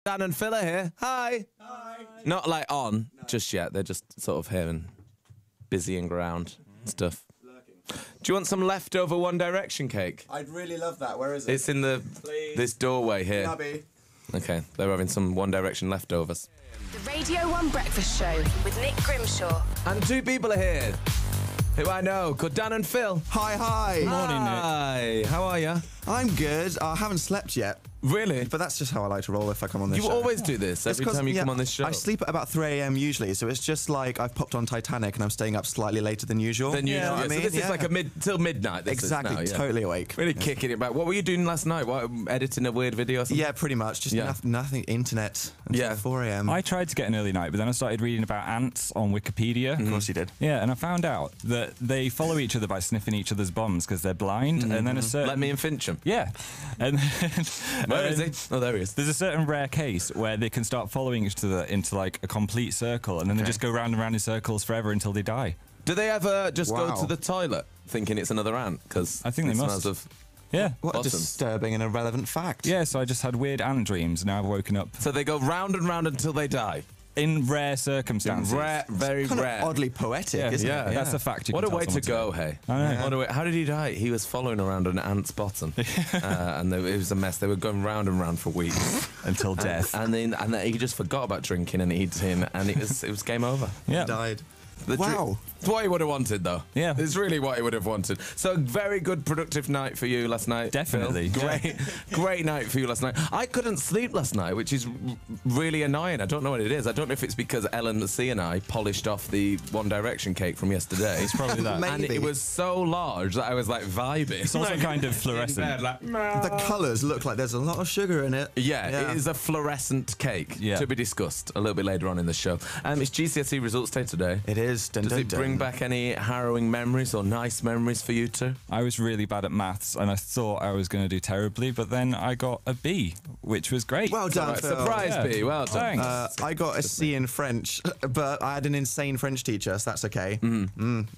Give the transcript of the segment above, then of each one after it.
Dan and Phil are here. Hi. Hi. Not like on just yet. They're just sort of here and busying around stuff. Do you want some leftover One Direction cake? I'd really love that. Where is it? It's in this doorway here. Nubby. Okay, they're having some One Direction leftovers. The Radio 1 Breakfast Show with Nick Grimshaw. And two people are here who I know, called Dan and Phil. Hi, hi. Morning, Nick. Hi, how are you? I'm good. I haven't slept yet. Really? But that's just how I like to roll if I come on this You show. always do this every time you come on this show. I sleep at about 3 a.m. usually, so it's just like I've popped on Titanic and I'm staying up slightly later than usual. Then you know what I mean? So this is like till midnight. Exactly, now, yeah. totally awake. Really kicking it back. What were you doing last night? What, editing a weird video or something? Yeah, pretty much. Just nothing, internet until 4 a.m. I tried to get an early night, but then I started reading about ants on Wikipedia. Of course you did. Yeah, and I found out that they follow each other by sniffing each other's bums because they're blind, and then a certain... Like me and Fincham. Yeah. And Where is he? Oh, there he is. There's a certain rare case where they can start following each other into like a complete circle, and then they just go round and round in circles forever until they die. Do they ever just go to the toilet thinking it's another ant? Because I think they must. Of Yeah. What a Awesome. disturbing and irrelevant fact. Yeah, so I just had weird ant dreams, and now I've woken up So they go round and round until they die. in rare circumstances. Rare, very Kind rare. of oddly poetic, isn't Yeah, it? That's a fact. You What a can way tell to someone go, hey. I know. What a way. How did he die? He was following around an ant's bottom, and it was a mess. They were going round and round for weeks until death. and then he just forgot about drinking and eating, and it was game over. Yeah. Died. The Wow. It's what he would have wanted, though. Yeah. It's really what he would have wanted. So, very good, productive night for you last night. Definitely. Phil. Great night for you last night. I couldn't sleep last night, which is really annoying. I don't know what it is. I don't know if it's because Ellen C and I polished off the One Direction cake from yesterday. It's probably that. And Maybe. it was so large that I was like vibing. It's also kind of in fluorescent. bed, like, The colours look like there's a lot of sugar in it. yeah, it is a fluorescent cake to be discussed a little bit later on in the show. It's GCSE results day today. It is. Dun, Does dun, it bring dun. back any harrowing memories or nice memories for you two? I was really bad at maths, and I thought I was going to do terribly, but then I got a B, which was great. Well done, Phil. Surprise, Yeah. B. Well done. Thanks. I got a C in French, but I had an insane French teacher, so that's okay.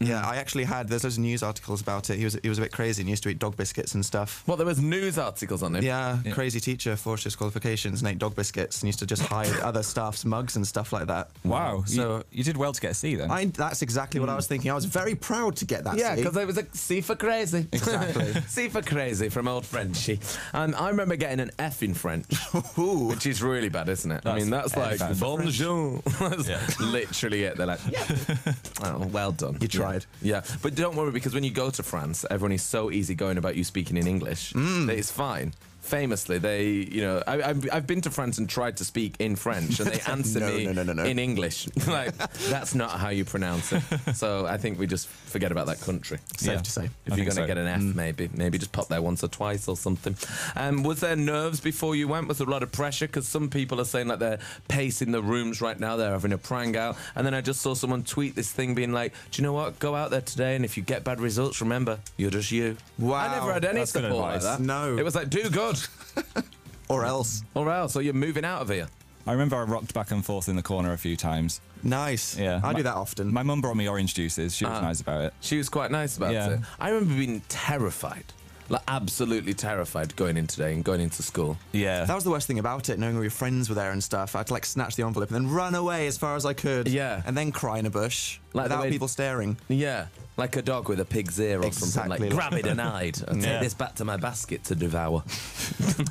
Yeah, I actually had. There's those news articles about it. He was a bit crazy and used to eat dog biscuits and stuff. Well, there was news articles on him. Yeah, crazy teacher, forced his qualifications and ate dog biscuits and used to just hide other staff's mugs and stuff like that. Wow. So you did well to get a C then. that's exactly what I was thinking. I was very proud to get that Yeah, C. because it was a C for crazy. Exactly. C for crazy from old Frenchie. I remember getting an F in French, which is really bad, isn't it? I mean, that's like, bad. bonjour. That's literally it. They're like, oh, well done. You tried. Yeah, but don't worry, because when you go to France, everyone is so easygoing about you speaking in English that it's fine. Famously, I've been to France and tried to speak in French, and they answer me in English. Like, that's not how you pronounce it. So I think we just forget about that country. Safe to say. If you're going to get an F, maybe just pop there once or twice or something. Was there nerves before you went? Was there a lot of pressure? Because some people are saying like they're pacing the rooms right now. They're having a prang out. And then I just saw someone tweet this thing being like, do you know what? Go out there today, and if you get bad results, remember, you're just you. Wow. I never had any That's good support like advice. that. No. It was like, do good. Or else. Or else, or you're moving out of here. I remember I rocked back and forth in the corner a few times. Nice. Yeah. I do that often. My mum brought me orange juices. She was nice about it. She was quite nice about it. I remember being terrified. Like, absolutely terrified going in today and going into school. Yeah. That was the worst thing about it, knowing all your friends were there and stuff. I had to like snatch the envelope and then run away as far as I could. Yeah. And then cry in a bush Like the without way- people staring. Yeah, like a dog with a pig's ear or something. Like, Exactly. grab it and hide. And take this back to my basket to devour.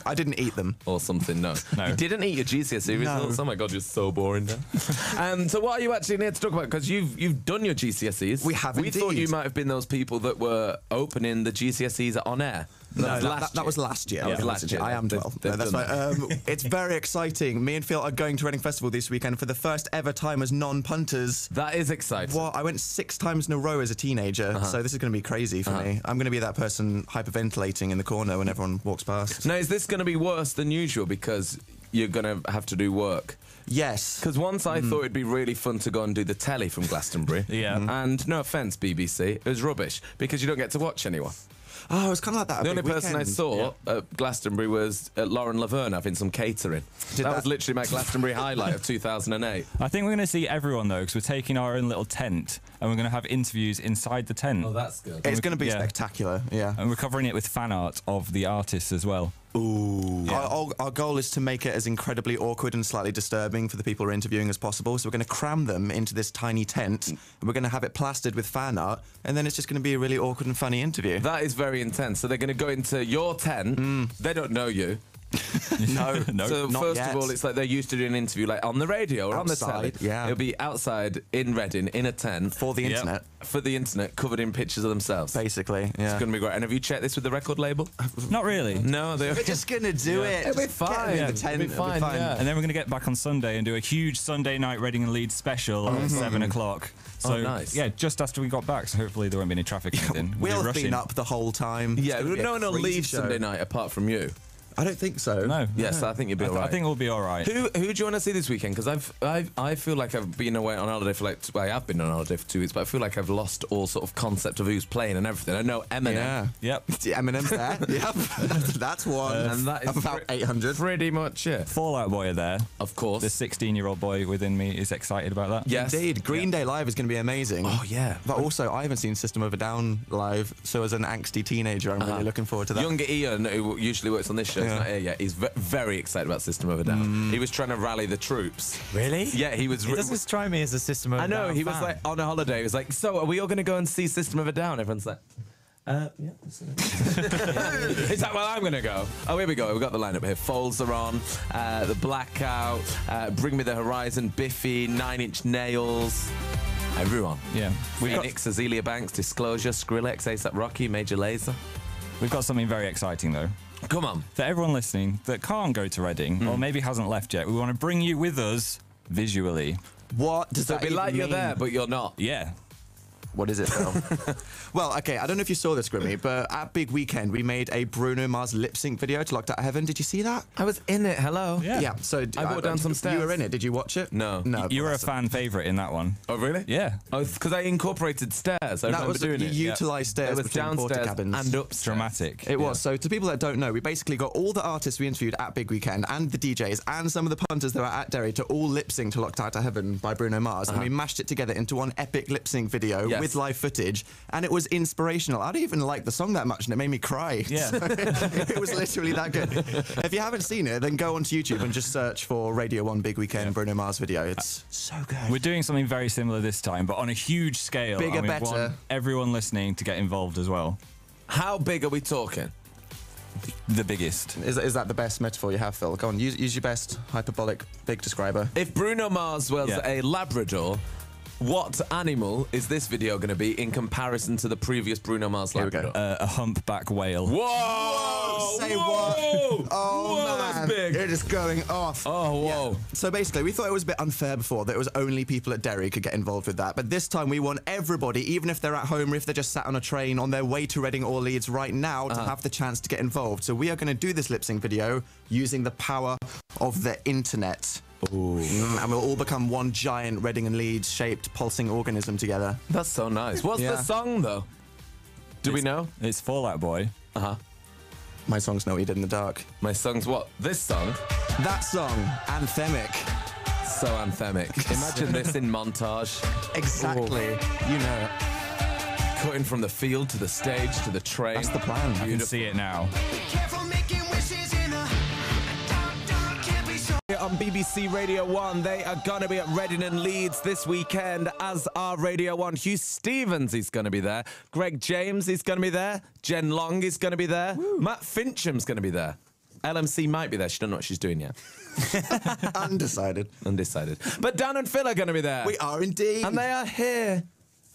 I didn't eat them. Or something, no. You didn't eat your GCSE results? Oh my God, you're so boring now. So what are you actually here to talk about? Because you've done your GCSEs. We have We thought indeed. you might have been those people that were opening the GCSEs on air. No, that was last year. That was last year. I am 12. They've No, that's done right. It's very exciting. Me and Phil are going to Reading Festival this weekend for the first ever time as non-punters. That is exciting. What? I went 6 times in a row as a teenager, so this is going to be crazy for me. I'm going to be that person hyperventilating in the corner when everyone walks past. Now, is this going to be worse than usual because you're going to have to do work? Yes. Because once I thought it'd be really fun to go and do the telly from Glastonbury. And no offence, BBC, it was rubbish because you don't get to watch anyone. Oh, it's kind of like that. The only person I saw at Glastonbury was Lauren Laverne having some catering. That was literally my Glastonbury highlight of 2008. I think we're going to see everyone, though, because we're taking our own little tent, and we're going to have interviews inside the tent. Oh, that's good. It's going to be spectacular, yeah. And we're covering it with fan art of the artists as well. Ooh. Our goal is to make it as incredibly awkward and slightly disturbing for the people we're interviewing as possible. So we're going to cram them into this tiny tent, and we're going to have it plastered with fan art, and then it's just going to be a really awkward and funny interview. That is very intense. So they're going to go into your tent. They don't know you. No, So not first yet. of all, it's like they're used to doing an interview like on the radio or on the telly. Outside, yeah. It'll be outside in Reading in a tent For the Yep. internet, for the internet, covered in pictures of themselves. basically. It's Yeah. going to be great. And have you checked this with the record label? Not really. No, they're We're just going to do it. It'll be Just get fine. them in Yeah, the it'll tent. be It'll fine, yeah. And then we're going to get back on Sunday and do a huge Sunday night Reading and Leeds special at 7 o'clock. So, nice. yeah, just after we got back, so hopefully there won't be any traffic or anything. We'll be have been rushing. up the whole time. It's Yeah, gonna be a no one will crazy leave show. Sunday night apart from you. I don't think so. No. Yes, I think you'll be all right. I think we'll be all right. Who do you want to see this weekend? Because I feel like I've been away on holiday for like I have been on holiday for 2 weeks, but I feel like I've lost all sort of concept of who's playing and everything. I know Eminem. Yeah. Yep. Eminem's there. Yep. That's one. And that is about 800. Pretty much it. Fallout Boy are there. Of course. The 16-year-old boy within me is excited about that. Yes. Indeed. Green Day Live is going to be amazing. Oh, yeah. But also, I haven't seen System of a Down live, so as an angsty teenager, I'm really looking forward to that. Younger Ian, who usually works on this show, is not here yet. He's very excited about System of a Down. He was trying to rally the troops. Really? Yeah, he was. It doesn't strike me as a System of a I know. Down He was fan. like on a holiday. He was like, "So, are we all going to go and see System of a Down?" Everyone's like, "Yeah." He's like, "Well, I'm going to go." Oh, here we go. We've got the lineup here. Folds are on. The Blackout. Bring Me the Horizon. Biffy. 9 Inch Nails. Everyone. Yeah. We've got, Phoenix, Azealia Banks, Disclosure, Skrillex, A$AP Rocky, Major Lazer. we've got something very exciting, though. Come on. For everyone listening that can't go to Reading, or maybe hasn't left yet, we want to bring you with us visually. What does So that it'd be like even you're mean? there, but you're not. Yeah. What is it, Phil? Well, okay, I don't know if you saw this, Grimmy, but at Big Weekend, we made a Bruno Mars lip sync video to Locked Out of Heaven. Did you see that? I was in it. Hello. Yeah. Yeah, so I walked down some stairs. You were in it. Did you watch it? No. No. You were a that's- fan favourite in that one. Oh, really? Yeah. Oh, because I incorporated stairs. I That remember was doing you it. utilised stairs It was between porta downstairs cabins. and upstairs. Dramatic. It was. So to people that don't know, we basically got all the artists we interviewed at Big Weekend and the DJs and some of the punters that were at Derry to all lip sync to Locked Out of Heaven by Bruno Mars. And we mashed it together into one epic lip sync video Yes. with live footage. And it was inspirational. I don't even like the song that much and it made me cry. Yeah. It was literally that good. If you haven't seen it, then go onto YouTube and just search for Radio 1 Big Weekend Bruno Mars video. It's so good. We're doing something very similar this time, but on a huge scale. Bigger, and we better. want everyone listening to get involved as well. How big are we talking? The biggest. Is that the best metaphor you have, Phil? Go on, use your best hyperbolic big describer. If Bruno Mars was Yeah. a Labrador, what animal is this video going to be in comparison to the previous Bruno Mars Here we go. Labrador? A humpback whale. Whoa! Say Whoa! what? Oh, Whoa, man. that's big. It is going off. Oh, whoa. So basically, we thought it was a bit unfair before that it was only people at Derry could get involved with that. But this time, we want everybody, even if they're at home or if they're just sat on a train on their way to Reading or Leeds right now, to have the chance to get involved. So we are going to do this lip sync video using the power of the internet. And we'll all become one giant Reading and Leeds shaped pulsing organism together. That's so nice. What's the Yeah. song, though? Do we know? It's Fallout Boy. Uh-huh. My song's Know What You Did in the Dark. My song's what? This song? That song, anthemic. So anthemic. Imagine this in montage. Exactly. You know it. Cutting from the field to the stage to the train. That's the plan. You can see it now. On BBC Radio 1, they are going to be at Reading and Leeds this weekend, as are Radio 1. Hugh Stevens is going to be there. Greg James is going to be there. Jen Long is going to be there. Matt Fincham's going to be there. LMC might be there. She don't know what she's doing yet. Undecided. Undecided. But Dan and Phil are going to be there. We are indeed. And they are here.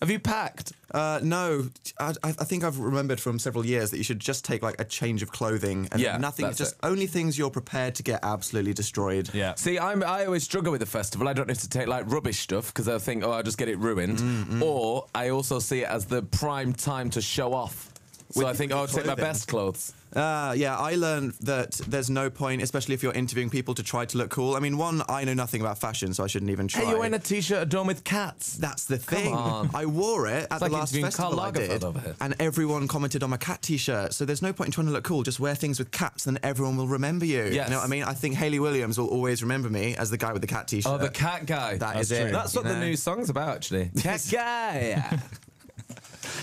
Have you packed? No, I think I've remembered from several years that you should just take like a change of clothing and Yeah, nothing, that's just it. only things you're prepared to get absolutely destroyed. Yeah. See, I always struggle with the festival. I don't have to take like rubbish stuff because I think, oh, I'll just get it ruined. Or I also see it as the prime time to show off. So With I think, oh, I'll take my clothing. best clothes. Yeah, I learned that there's no point, especially if you're interviewing people, to try to look cool. I mean, one, I know nothing about fashion, so I shouldn't even try. Hey, you're wearing a t-shirt adorned with cats. That's the thing. on. I wore it at like the last interviewing Karl festival I Lagerfeld did, over here. and everyone commented on my cat T-shirt. So there's no point in trying to look cool. Just wear things with cats, then everyone will remember you. Yes. You know what I mean? I think Hayley Williams will always remember me as the guy with the cat T-shirt. Oh, the cat guy. That is it. That's what you the know? new song's about, actually. Cat guy.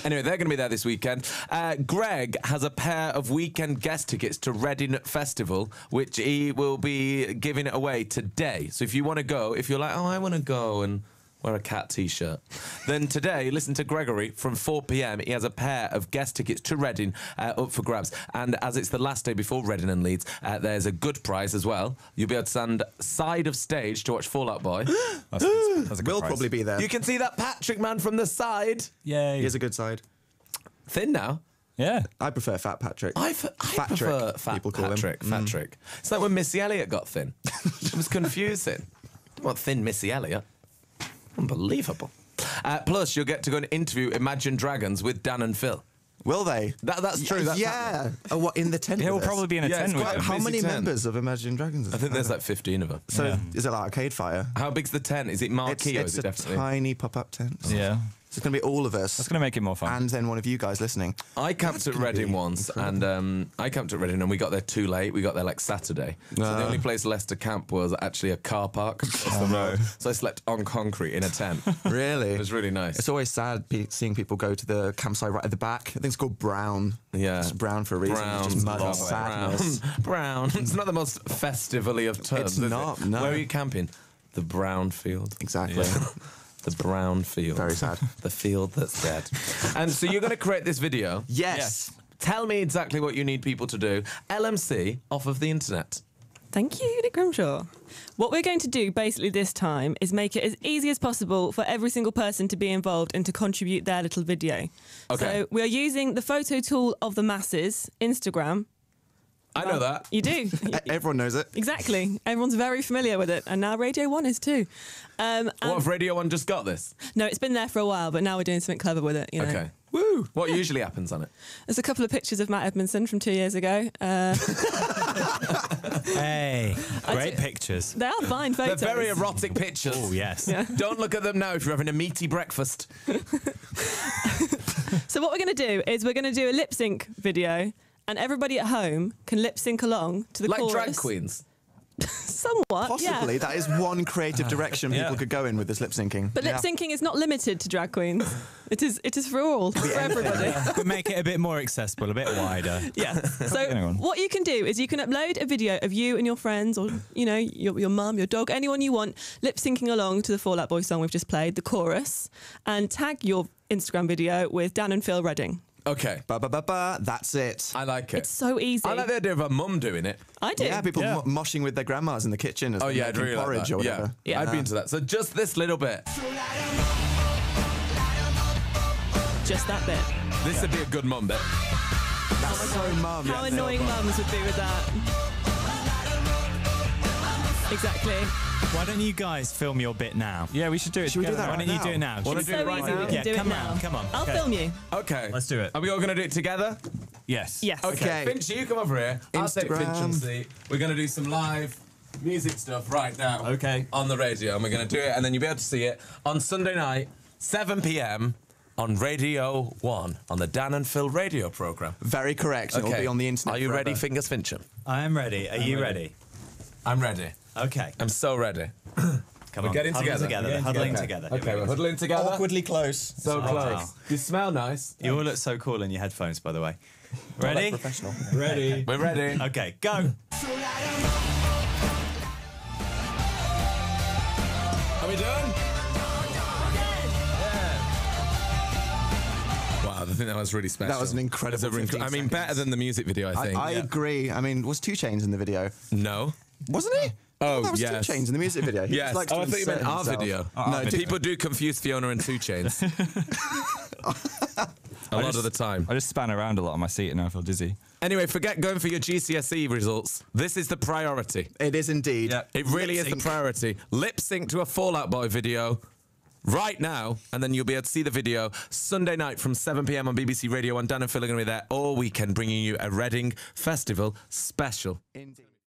Anyway, they're going to be there this weekend. Greg has a pair of weekend guest tickets to Reading Festival, which he will be giving it away today. So if you want to go, if you're like, oh, I want to go and wear a cat T-shirt, then today, listen to Gregory from 4 p.m. He has a pair of guest tickets to Reading up for grabs. And as it's the last day before Reading and Leeds, there's a good prize as well. You'll be able to stand side of stage to watch Fall Out Boy. That's a good We'll prize. probably be there. You can see that Patrick man from the side. Yay. He has a good side. Thin now. Yeah. I prefer Fat Patrick. I Fat prefer Trick, Fat people call him. Patrick. Fat Trick. It's like when Missy Elliott got thin. It was confusing. What thin Missy Elliott? Unbelievable. Plus, you'll get to go and interview Imagine Dragons with Dan and Phil. Will they? That's true. That's yeah. happening. Oh, what, in the tent? Yeah, with we'll us? probably be in a Yeah, tent it's with quite them. How busy many tent. members of Imagine Dragons? I think there's like 15 of them. So Yeah. is it like Arcade Fire? How big's the tent? Is it marquee or It's is it a definitely? tiny pop-up tent. Yeah. So it's going to be all of us. That's going to make it more fun. And then one of you guys listening. I camped at gonna Reading be once, and I camped at Reading, and we got there too late. We got there like Saturday, so the only place left to camp was actually a car park across the road. So I slept on concrete in a tent. Really? It was really nice. It's always sad seeing people go to the campsite right at the back. I think it's called Brown. Yeah. It's brown for a reason. Brown, It's just mud and brown, sadness. brown. It's not the most festivally of terms. It's is it? not, no. Where are you camping? The brown field. Exactly. The brown field. Very sad. The field that's dead. And so you're going to create this video. Yes. Tell me exactly what you need people to do. LMC off of the internet. Thank you, Nick Grimshaw. What we're going to do basically this time is make it as easy as possible for every single person to be involved and to contribute their little video. Okay. So we are using the photo tool of the masses, Instagram. I know that. You do. Everyone knows it. Exactly. Everyone's very familiar with it. And now Radio 1 is too. What if Radio 1 just got this? No, it's been there for a while, but now we're doing something clever with it. You know? Okay. Woo! What usually happens on it? There's a couple of pictures of Matt Edmondson from 2 years ago. Hey, great pictures. They are fine They're photos. very erotic pictures. Oh, yes. Yeah. Don't look at them now if you're having a meaty breakfast. So what we're going to do is we're going to do a lip sync video, and everybody at home can lip sync along to the Like chorus. drag queens. Somewhat, Possibly. yeah. That is one creative direction people Yeah. could go in with this lip syncing. But lip syncing is not limited to drag queens. It is for all, for everybody. Could make it a bit more accessible, a bit wider. Yeah. So Anyone. what you can do is you can upload a video of you and your friends, or you know your mum, your dog, anyone you want, lip syncing along to the Fall Out Boy song we've just played, the chorus, and tag your Instagram video with Dan and Phil Redding. Okay. Ba-ba-ba-ba, that's it. I like it. It's so easy. I like the idea of a mum doing it. I do. Yeah, people Yeah. moshing with their grandmas in the kitchen as Oh, they're yeah, I'd making really like porridge that. or whatever. Yeah. I'd be into that. So just this little bit. Just that bit. This would be a good mum bit. That's so mum. How yeah. annoying mums would be with that. Exactly. Why don't you guys film your bit now? Yeah, we should do it. Should we do together. that Why don't you now? do it now? Wanna It's do it so right easy. now? We can Yeah, do it come now. on, come on. I'll Okay. film you. Okay. Let's do it. Are we all going to do it together? Yes. Yes. Okay. Finch, you come over here. I'll take Finch Instagram. and see. We're going to do some live music stuff right now. Okay. On the radio. And we're going to do it, and then you'll be able to see it on Sunday night, 7 p.m. on Radio 1, on the Dan and Phil radio programme. Very correct. It will be on the internet Are you ready, forever. Fingers Fincham? I am ready. Are you ready? I'm ready. Okay. I'm so ready. Come We're on. getting Huddling together. together. Huddling together. Okay, we're huddling together. Awkwardly close. So close. wow. You smell nice. You all look so cool in your headphones, by the way. Ready? Professional. Ready. We're ready. Okay, go. Are we done? Wow, I think that was really special. That was an incredible It was 15 I mean, better seconds. than the music video, I think. I agree. I mean, was 2 Chainz in the video? No. Wasn't he? Oh, that was yes. 2 Chainz in the music video. He Yes. just likes Oh, to I thought you meant insert our himself. video. No, People do confuse Fiona and 2 Chainz. A lot of the time. I just span around a lot on my seat and now I feel dizzy. Anyway, forget going for your GCSE results. This is the priority. It is indeed. Yeah. It really is the Lip sync. priority. Lip sync to a Fall Out Boy video right now, and then you'll be able to see the video Sunday night from 7 p.m. on BBC Radio 1. Dan and Phil are going to be there all weekend, bringing you a Reading Festival special. Indeed.